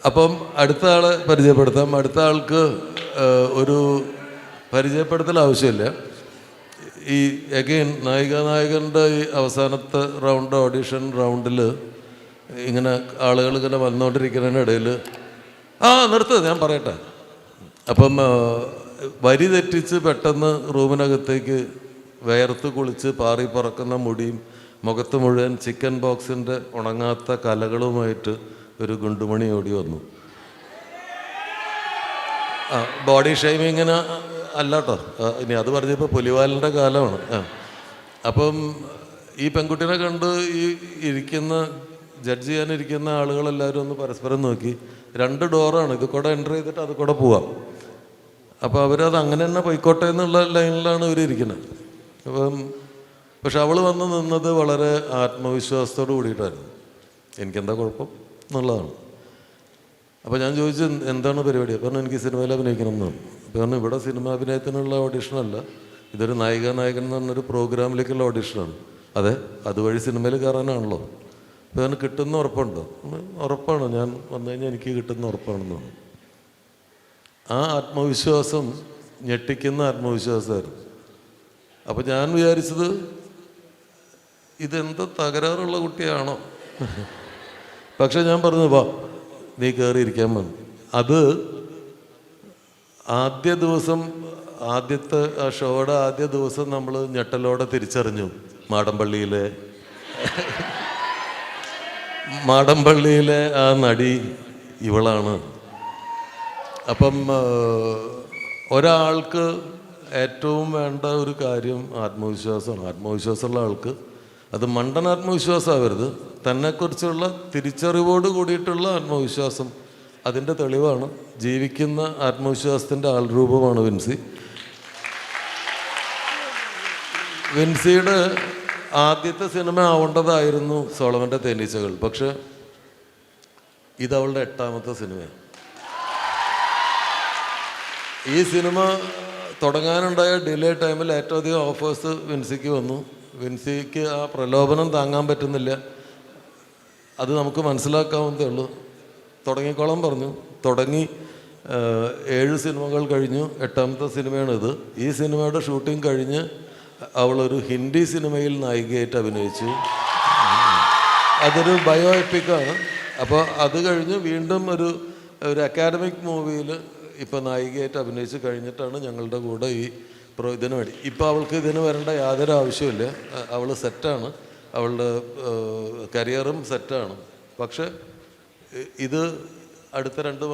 അപ്പം അടുത്ത ആളെ പരിചയപ്പെടുത്താം. അടുത്ത ആൾക്ക് ഒരു പരിചയപ്പെടുത്തൽ ആവശ്യമില്ല. ഈ അഗെയിൻ നായികൻ്റെ ഈ അവസാനത്തെ റൗണ്ട് ഓഡിഷൻ റൗണ്ടിൽ ഇങ്ങനെ ആളുകൾ ഇങ്ങനെ വന്നുകൊണ്ടിരിക്കുന്നതിനിടയിൽ നിർത്ത് ഞാൻ പറയട്ടെ. അപ്പം വരി തെറ്റിച്ച് പെട്ടെന്ന് റൂമിനകത്തേക്ക് വേർത്ത് കുളിച്ച് പാറി പറക്കുന്ന മുടിയും മുഖത്ത് മുഴുവൻ ചിക്കൻ ബോക്സിൻ്റെ ഉണങ്ങാത്ത കലകളുമായിട്ട് ഒരു ഗുണ്ടുമണി ഓടി വന്നു. ബോഡി ഷെയ്മിങ്ങിന് അല്ല കേട്ടോ, ഇനി അത് പറഞ്ഞപ്പോൾ പുലിവാലിൻ്റെ കാലമാണ്. അപ്പം ഈ പെൺകുട്ടീനെ കണ്ട് ഈ ജഡ്ജ് ചെയ്യാനിരിക്കുന്ന ആളുകളെല്ലാവരും ഒന്ന് പരസ്പരം നോക്കി. 2 ഡോറാണ്, ഇത് കൂടെ എൻ്റർ ചെയ്തിട്ട് അത് കൂടെ പോവാം. അപ്പോൾ അവരത് അങ്ങനെ തന്നെ പോയിക്കോട്ടെ എന്നുള്ള ലൈനിലാണ് ഇവരിയ്ക്കുന്നത്. പക്ഷെ അവൾ വന്ന് നിന്നത് വളരെ ആത്മവിശ്വാസത്തോട് കൂടിയിട്ടായിരുന്നു. എനിക്കെന്താ കുഴപ്പം എന്നുള്ളതാണ്. അപ്പോൾ ഞാൻ ചോദിച്ചു എന്താണ് പരിപാടി? പറഞ്ഞു എനിക്ക് സിനിമയിൽ അഭിനയിക്കണം എന്നാണ്. അപ്പോൾ പറഞ്ഞു ഇവിടെ സിനിമ അഭിനയത്തിനുള്ള ഓഡിഷനല്ല, ഇതൊരു നായകൻ എന്ന് പറഞ്ഞൊരു പ്രോഗ്രാമിലേക്കുള്ള ഓഡിഷനാണ്. അതെ, അതുവഴി സിനിമയിൽ കയറാനാണല്ലോ. അപ്പോൾ അവന് കിട്ടുന്ന ഉറപ്പുണ്ടോ? ഉറപ്പാണ്, ഞാൻ വന്നു കഴിഞ്ഞാൽ എനിക്ക് കിട്ടുന്ന ഉറപ്പാണെന്നാണ്. ആ ആത്മവിശ്വാസം ഞെട്ടിക്കുന്ന ആത്മവിശ്വാസമായിരുന്നു. അപ്പോൾ ഞാൻ വിചാരിച്ചത് ഇതെന്താ തകരാറുള്ള കുട്ടിയാണോ? പക്ഷെ ഞാൻ പറഞ്ഞു വാ നീ കയറിയിരിക്കാൻ വന്നു. അത് ആദ്യത്തെ ആ ഷോയുടെ ആദ്യ ദിവസം നമ്മൾ ഞെട്ടലോടെ തിരിച്ചറിഞ്ഞു മാടമ്പള്ളിയിലെ ആ നടി ഇവളാണ്. അപ്പം ഒരാൾക്ക് ഏറ്റവും വേണ്ട ഒരു കാര്യം ആത്മവിശ്വാസമാണ്. ആത്മവിശ്വാസമുള്ള ആൾക്ക് അത് മണ്ടൻ ആത്മവിശ്വാസമാവരുത്, തന്നെക്കുറിച്ചുള്ള തിരിച്ചറിവോട് കൂടിയിട്ടുള്ള ആത്മവിശ്വാസം. അതിൻ്റെ തെളിവാണ് ജീവിക്കുന്ന ആത്മവിശ്വാസത്തിൻ്റെ ആൾരൂപമാണ് വിൻസി. വിൻസിയുടെ ആദ്യത്തെ സിനിമ ആവേണ്ടതായിരുന്നു സോളമൻ്റെ തേനീച്ചകൾ. പക്ഷെ ഇതവളുടെ 8ാമത്തെ സിനിമയാണ്. ഈ സിനിമ തുടങ്ങാനുണ്ടായ ഡിലേ ടൈമിൽ ഏറ്റവും അധികം ഓഫേഴ്സ് വിൻസിക്ക് വന്നു. വിൻസിക്ക് ആ പ്രലോഭനം താങ്ങാൻ പറ്റുന്നില്ല. അത് നമുക്ക് മനസ്സിലാക്കാവുന്നതേ ഉള്ളൂ. തുടങ്ങിക്കോളാൻ പറഞ്ഞു. തുടങ്ങി 7 സിനിമകൾ കഴിഞ്ഞു. 8ാമത്തെ സിനിമയാണിത്. ഈ സിനിമയുടെ ഷൂട്ടിംഗ് കഴിഞ്ഞ് അവളൊരു ഹിന്ദി സിനിമയിൽ നായികയായിട്ട് അഭിനയിച്ചു. അതൊരു ബയോ എപ്പിക്കാണ്. അപ്പോൾ അത് കഴിഞ്ഞ് വീണ്ടും ഒരു അക്കാഡമിക് മൂവിയിൽ ഇപ്പോൾ നായികയായിട്ട് അഭിനയിച്ച് കഴിഞ്ഞിട്ടാണ് ഞങ്ങളുടെ കൂടെ ഈ ഇതിന് വേണ്ടി. ഇപ്പോൾ അവൾക്ക് ഇതിന് വരേണ്ട യാതൊരു ആവശ്യമില്ല. അവൾ സെറ്റാണ്, അവളുടെ കരിയറും സെറ്റാണ്. പക്ഷെ ഇത് അടുത്ത 1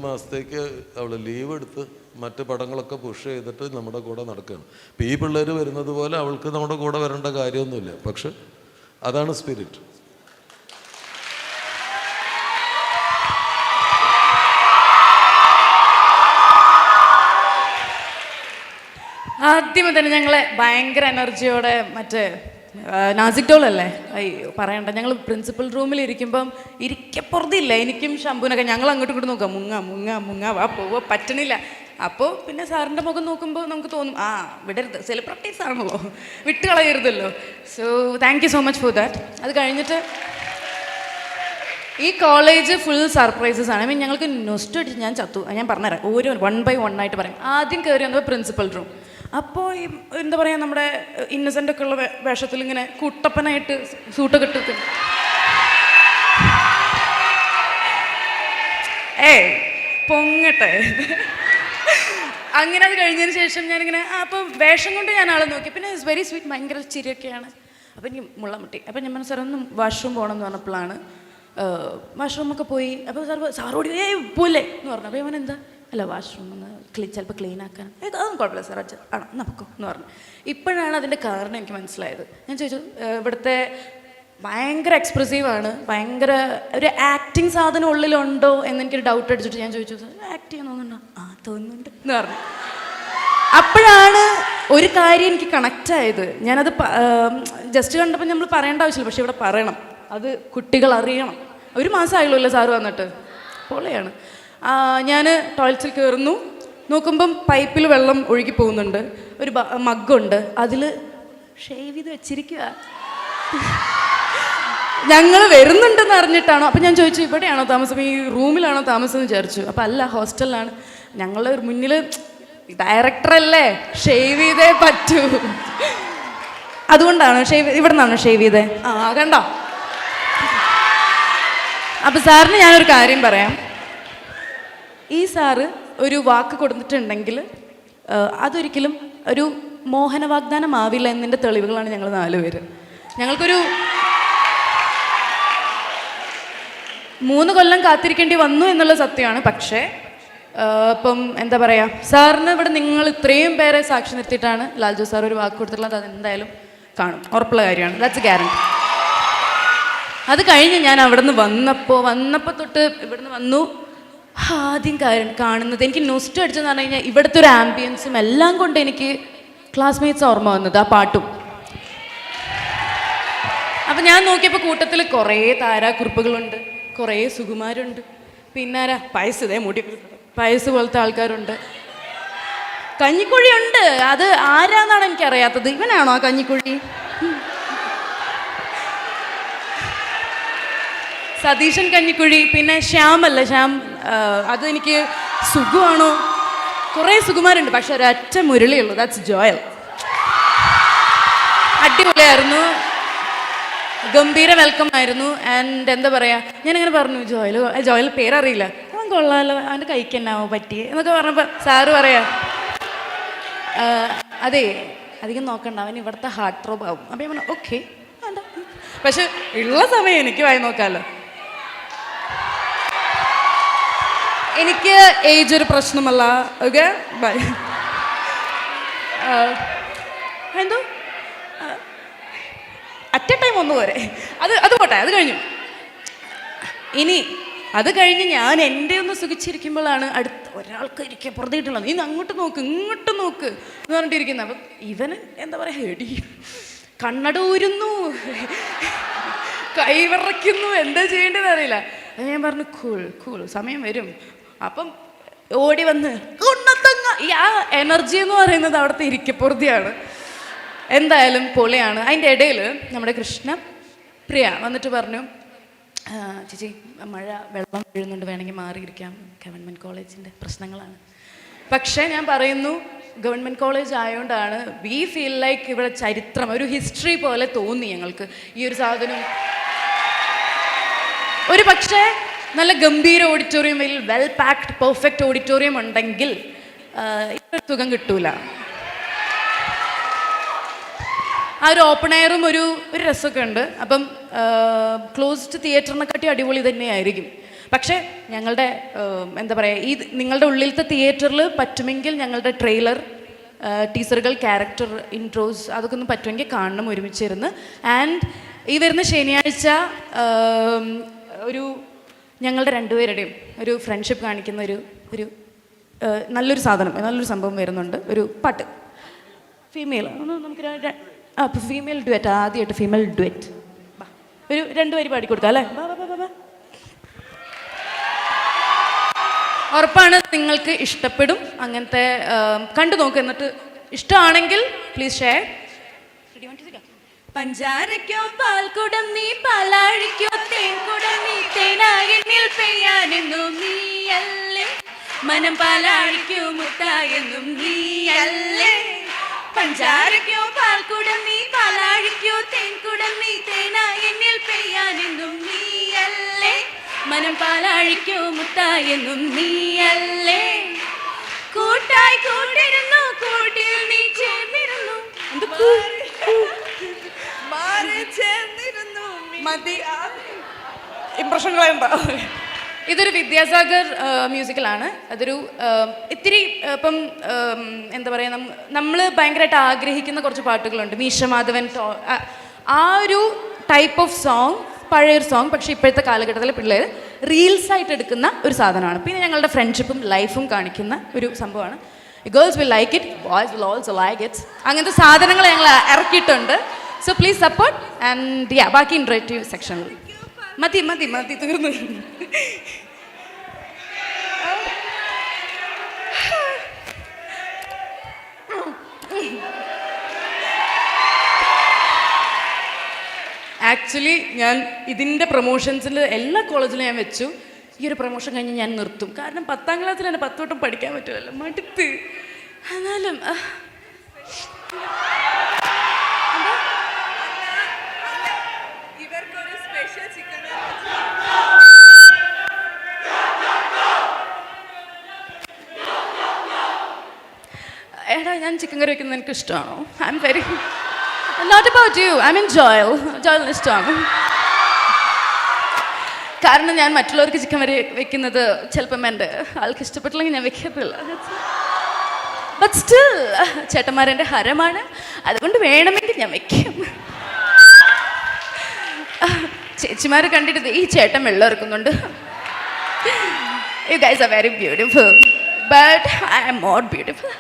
മാസത്തേക്ക് അവൾ ലീവ് എടുത്ത് മറ്റ് പടങ്ങളൊക്കെ പുഷ് ചെയ്തിട്ട് നമ്മുടെ കൂടെ നടക്കുകയാണ്. ഇപ്പം ഈ പിള്ളേർ വരുന്നത് പോലെ അവൾക്ക് നമ്മുടെ കൂടെ വരേണ്ട കാര്യമൊന്നുമില്ല. പക്ഷെ അതാണ് സ്പിരിറ്റ്. ആദ്യമേ തന്നെ ഞങ്ങളെ ഭയങ്കര എനർജിയോടെ നാസിക് ഡോളല്ലേ പറയണ്ട, ഞങ്ങൾ പ്രിൻസിപ്പൽ റൂമിൽ ഇരിക്കുമ്പം ഇരിക്കപ്പുറത്തില്ല. എനിക്കും ശംഭുവിനൊക്കെ ഞങ്ങൾ അങ്ങോട്ടും ഇങ്ങോട്ട് നോക്കാം, മുങ്ങ വാ പോവോ പറ്റണില്ല. അപ്പോൾ പിന്നെ സാറിൻ്റെ മുഖം നോക്കുമ്പോൾ നമുക്ക് തോന്നും വിടരുത്, സെലിബ്രിറ്റീസ് ആണല്ലോ, വിട്ട് കളയരുതല്ലോ. So thank you so much for that. അത് കഴിഞ്ഞിട്ട് ഈ കോളേജ് ഫുൾ സർപ്രൈസസ് ആണ്. ഞങ്ങൾക്ക് നൊസ്റ്റ് അടിച്ച് ഞാൻ ചത്തു. ഞാൻ പറഞ്ഞുതരാം, ഓരോ 1 by 1 ആയിട്ട് പറയും. ആദ്യം കയറി വന്നപ്പോൾ പ്രിൻസിപ്പൽ റൂം. അപ്പോൾ എന്താ പറയുക, നമ്മുടെ ഇന്നസെൻ്റ് ഒക്കെ ഉള്ള വേഷത്തിൽ ഇങ്ങനെ കുട്ടപ്പനായിട്ട് സൂട്ടൊക്കെ ഇട്ട് പൊങ്ങട്ടെ. അങ്ങനെ അത് കഴിഞ്ഞതിന് ശേഷം ഞാനിങ്ങനെ അപ്പോൾ വേഷം കൊണ്ട് ഞാൻ ആളെ നോക്കി. പിന്നെ ഇറ്റ്സ് വെരി സ്വീറ്റ്, ഭയങ്കര ചിരിയൊക്കെയാണ്. അപ്പം എനിക്ക് മുള്ളമുട്ടി. അപ്പം ഞാൻ സാർ ഒന്ന് വാഷ്റൂം പോകണം എന്ന് പറഞ്ഞപ്പോഴാണ് വാഷ്റൂമൊക്കെ പോയി. അപ്പോൾ സാറോടി പോലെ എന്ന് പറഞ്ഞു. അപ്പോൾ ഇവൻ എന്താ അല്ല വാഷ്റൂം ഒന്ന് ചിലപ്പോൾ ക്ലീൻ ആക്കാൻ. അതൊന്നും കുഴപ്പമില്ല സാർ, ആണോ നമുക്കോ എന്ന് പറഞ്ഞു. ഇപ്പോഴാണ് അതിൻ്റെ കാരണം എനിക്ക് മനസ്സിലായത്. ഞാൻ ചോദിച്ചു ഇവിടുത്തെ ഭയങ്കര എക്സ്പ്രസീവാണ്, ഭയങ്കര ഒരു ആക്ടിങ് സാധനം ഉള്ളിലുണ്ടോ എന്നെനിക്കൊരു ഡൗട്ട് അടിച്ചിട്ട് ഞാൻ ചോദിച്ചു ആക്ട് ചെയ്യാൻ തോന്നുന്നുണ്ടോ? തോന്നുന്നുണ്ട് എന്ന് പറഞ്ഞു. അപ്പോഴാണ് ഒരു കാര്യം എനിക്ക് കണക്റ്റായത്. ഞാനത് ജസ്റ്റ് കണ്ടപ്പോൾ നമ്മൾ പറയേണ്ട ആവശ്യമില്ല, പക്ഷെ ഇവിടെ പറയണം, അത് കുട്ടികൾ അറിയണം. 1 മാസമായുള്ളൂ സാറ് വന്നിട്ട്, പൊളിയാണ്. ഞാൻ ടോയ്ലറ്റിൽ കയറുന്നു, നോക്കുമ്പം പൈപ്പിൽ വെള്ളം ഒഴുകി പോകുന്നുണ്ട്. ഒരു മഗ്ഗുണ്ട്, അതിൽ ഷേവ് ചെയ്ത് വെച്ചിരിക്കുക. ഞങ്ങൾ വരുന്നുണ്ടെന്ന് അറിഞ്ഞിട്ടാണോ, അപ്പം ഞാൻ ചോദിച്ചു ഇവിടെയാണോ താമസം, ഈ റൂമിലാണോ താമസം എന്ന് വിചാരിച്ചു. അപ്പം അല്ല, ഹോസ്റ്റലിലാണ്. ഞങ്ങൾ മുന്നിൽ ഡയറക്ടറല്ലേ, ഷേവ് ചെയ്തേ പറ്റൂ, അതുകൊണ്ടാണ് ഇവിടെ നിന്നാണോ ഷേവ് ചെയ്തേ? ആ കണ്ടോ. അപ്പം സാറിന് ഞാനൊരു കാര്യം പറയാം. ഈ സാറ് ഒരു വാക്ക് കൊടുത്തിട്ടുണ്ടെങ്കിൽ അതൊരിക്കലും ഒരു മോഹന വാഗ്ദാനം ആവില്ല എന്നതിൻ്റെ തെളിവുകളാണ് ഞങ്ങൾ 4 പേര്. ഞങ്ങൾക്കൊരു 3 കൊല്ലം കാത്തിരിക്കേണ്ടി വന്നു എന്നുള്ള സത്യമാണ്. പക്ഷേ ഇപ്പം എന്താ പറയുക, സാറിന് ഇവിടെ നിങ്ങൾ ഇത്രയും പേരെ സാക്ഷി നിർത്തിയിട്ടാണ് ലാൽജോ സാർ ഒരു വാക്ക് കൊടുത്തിട്ടുള്ളത്. അത് എന്തായാലും കാണും, ഉറപ്പുള്ള കാര്യമാണ്. That's A guarantee. അത് കഴിഞ്ഞ് ഞാൻ അവിടെ നിന്ന് വന്നപ്പോൾ തൊട്ട് ഇവിടുന്ന് വന്നു, ആദ്യം കാണുന്നത് എനിക്ക് നൊസ്റ്റു അടിച്ചെന്ന് പറഞ്ഞു കഴിഞ്ഞാൽ ഇവിടുത്തെ ഒരു ആംബിയൻസും എല്ലാം കൊണ്ട് എനിക്ക് ക്ലാസ്മേറ്റ്സ് ഓർമ്മ വന്നത്, ആ പാട്ടും. അപ്പം ഞാൻ നോക്കിയപ്പോൾ കൂട്ടത്തിൽ കുറേ താരാക്കുറിപ്പുകളുണ്ട്, കുറേ സുകുമാരുണ്ട്, പിന്നെ ആരാ പയസ്, മുടി പയസ് പോലത്തെ ആൾക്കാരുണ്ട്, കഞ്ഞിക്കുഴിയുണ്ട്. അത് ആരാന്നാണ് എനിക്കറിയാത്തത്. ഇവനാണോ ആ കഞ്ഞിക്കുഴി? സതീശൻ കഞ്ഞിക്കുഴി. പിന്നെ ശ്യാമല്ല, ശ്യാം അത് എനിക്ക് സുഖമാണോ, കുറേ സുകുമാരുണ്ട്. പക്ഷെ ഒരൊറ്റ മുരളിയുള്ളൂ, ദാറ്റ്സ് ജോയൽ. അടിപൊളിയായിരുന്നു, ഗംഭീര വെൽക്കം ആയിരുന്നു. ആൻഡ് എന്താ പറയുക, ഞാനിങ്ങനെ പറഞ്ഞു ജോയൽ പേരറിയില്ല, അവൻ കൊള്ളാമല്ലോ, അവൻ്റെ കൈക്ക് എന്നാവോ പറ്റിയേ എന്നൊക്കെ പറഞ്ഞപ്പോൾ സാറ് പറയാ, അതെ അധികം നോക്കണ്ട, അവൻ ഇവിടുത്തെ ഹാർട്ട് ത്രോബ് ആവും. അപ്പം ഞാൻ പറഞ്ഞു ഓക്കെ വേണ്ട, പക്ഷെ ഉള്ള സമയം എനിക്ക് വായി നോക്കാമല്ലോ. എനിക്ക് ഏജ് ഒരു പ്രശ്നമല്ല. Okay bye. എന്തോ അറ്റ് എ ടൈം ഒന്ന് പോരെ, അത് പോട്ടെ, അത് കഴിഞ്ഞു. ഇനി അത് കഴിഞ്ഞ് ഞാൻ എൻ്റെ ഒന്ന് സുഖിച്ചിരിക്കുമ്പോഴാണ് അടുത്ത ഒരാൾക്ക് ഇരിക്കുക പുറത്തേട്ടുള്ളത്, നീ അങ്ങോട്ട് നോക്ക് ഇങ്ങോട്ട് നോക്ക് എന്ന് പറഞ്ഞിട്ടിരിക്കുന്നത്. അപ്പം ഇവന് എന്താ പറയുക, ഹെടി കണ്ണട ഊരുന്നു, കൈവിറയ്ക്കുന്നു, എന്താ ചെയ്യേണ്ടതെന്ന് അറിയില്ല. ഞാൻ പറഞ്ഞു കൂൾ സമയം വരും. അപ്പം ഓടി വന്ന് ഈ ആ എനർജി എന്ന് പറയുന്നത് അവിടുത്തെ ഇരിക്കപ്പുറത്തിയാണ്. എന്തായാലും പൊളിയാണ്. അതിൻ്റെ ഇടയിൽ നമ്മുടെ കൃഷ്ണപ്രിയ വന്നിട്ട് പറഞ്ഞു, ചേച്ചി മഴ വെള്ളം വീഴുന്നുണ്ട്, വേണമെങ്കിൽ മാറിയിരിക്കാം, ഗവൺമെൻറ് കോളേജിൻ്റെ പ്രശ്നങ്ങളാണ്. പക്ഷേ ഞാൻ പറയുന്നു, ഗവൺമെൻറ് കോളേജ് ആയതുകൊണ്ടാണ് വി ഫീൽ ലൈക്ക് ഇവിടെ ചരിത്രം, ഒരു ഹിസ്റ്ററി പോലെ തോന്നി ഞങ്ങൾക്ക്. ഈ ഒരു സാധനം ഒരു പക്ഷേ നല്ല ഗംഭീര auditorium, well packed perfect auditorium ഉണ്ടെങ്കിൽ ഇത്ര സുഖം കിട്ടൂല. ആ ഒരു ഓപ്പൺ എയറും ഒരു രസമൊക്കെ ഉണ്ട്. അപ്പം ക്ലോസ്ഡ് തിയേറ്ററിനെക്കാട്ടി അടിപൊളി തന്നെയായിരിക്കും. പക്ഷേ ഞങ്ങളുടെ എന്താ പറയുക, ഈ നിങ്ങളുടെ ഉള്ളിലത്തെ തിയേറ്ററിൽ പറ്റുമെങ്കിൽ ഞങ്ങളുടെ ട്രെയിലർ, ടീസറുകൾ, ക്യാരക്ടർ ഇൻട്രോസ് അതൊക്കെ ഒന്ന് പറ്റുമെങ്കിൽ കാണണം ഒരുമിച്ചിരുന്ന്. ആൻഡ് ഈ വരുന്ന ശനിയാഴ്ച ഒരു ഞങ്ങളുടെ 2 പേരുടെയും ഒരു ഫ്രണ്ട്ഷിപ്പ് കാണിക്കുന്ന ഒരു നല്ലൊരു സംഭവം വരുന്നുണ്ട്. ഒരു പാട്ട് ഫീമെയിൽ, നമുക്ക് ഫീമെയിൽ ഡുവറ്റ്, ആദ്യമായിട്ട് ഫീമെയിൽ ഡുവറ്റ്. ഒരു 2 വരി പാടിക്കൊടുക്കാം അല്ലേ? ഉറപ്പാണ് നിങ്ങൾക്ക് ഇഷ്ടപ്പെടും. അങ്ങനത്തെ കണ്ടു നോക്കുക, എന്നിട്ട് ഇഷ്ടമാണെങ്കിൽ പ്ലീസ് ഷെയർ. പഞ്ചാരയ്ക്കോ പാൽക്കുടം നീ, പാലാഴിക്കോ തേൻകുടം നീ, തേനായെന്നിൽ പെയ്യാനെന്നും നീയല്ലേ, മനം പാലാഴിക്കോ മുത്തായെന്നും നീയല്ലേ. പഞ്ചാരയ്ക്കോ പാൽക്കുടം നീ, പാലാഴിക്കോ തേൻകുടം നീ, തേനായെന്നിൽ പെയ്യാനെന്നും നീയല്ലേ, മനം പാലാഴിക്കോ മുത്തായെന്നും നീയല്ലേ. കൂട്ടായി കൂട്ടിരുന്നു, കൂട്ടിൽ നീ ചേർന്നിരുന്നു, ഇംപ്രഷനുകളുണ്ടോ? ഇതൊരു വിദ്യാസാഗർ മ്യൂസിക്കലാണ്. അതൊരു ഇത്തിരി ഇപ്പം എന്താ പറയുക, നമ്മൾ ഭയങ്കരമായിട്ട് ആഗ്രഹിക്കുന്ന കുറച്ച് പാട്ടുകളുണ്ട്. മീശമാധവൻ, ആ ഒരു ടൈപ്പ് ഓഫ് സോങ്, പഴയൊരു സോങ്. പക്ഷേ ഇപ്പോഴത്തെ കാലഘട്ടത്തിൽ പിള്ളേർ റീൽസായിട്ട് എടുക്കുന്ന ഒരു സാധനമാണ്. പിന്നെ ഞങ്ങളുടെ ഫ്രണ്ട്ഷിപ്പും ലൈഫും കാണിക്കുന്ന ഒരു സംഭവമാണ്. Girls will like it, boys will also like it. അങ്ങനത്തെ സാധനങ്ങൾ ഞങ്ങൾ ഇറക്കിയിട്ടുണ്ട്. So please support. ആൻഡ് ബാക്കി ഇൻട്രാക്റ്റീവ് സെക്ഷനിൽ മതി തീർന്നു. ആക്ച്വലി ഞാൻ ഇതിൻ്റെ പ്രൊമോഷൻസിൽ എല്ലാ കോളേജിലും ഞാൻ വെച്ചു. ഈ ഒരു പ്രൊമോഷൻ കഴിഞ്ഞ് ഞാൻ നിർത്തും. കാരണം 10ാം ക്ലാസ്സിൽ തന്നെ 10 വട്ടം പഠിക്കാൻ പറ്റുമല്ലോ, മടുത്ത്. എന്നാലും എടാ, ഞാൻ ചിക്കൻ കറി വെക്കുന്നത് എനിക്ക് ഇഷ്ടമാണോ? I am very not about you, I mean ജോയലിന് ഇഷ്ടമാണ്. കാരണം ഞാൻ മറ്റുള്ളവർക്ക് ചിക്കൻ കറി വെക്കുന്നത് ചിലപ്പം എൻ്റെ ആൾക്ക് ഇഷ്ടപ്പെട്ടില്ലെങ്കിൽ ഞാൻ വെക്കത്തില്ല. ബട്ട് സ്റ്റിൽ ചേട്ടന്മാരെൻ്റെ ഹരമാണ്, അതുകൊണ്ട് വേണമെങ്കിൽ ഞാൻ വെക്കും. ചേച്ചിമാർ കണ്ടിട്ട് ഈ ചേട്ടൻ വെള്ളം ഇറക്കുന്നുണ്ട്. You guys are very beautiful, but I am more beautiful.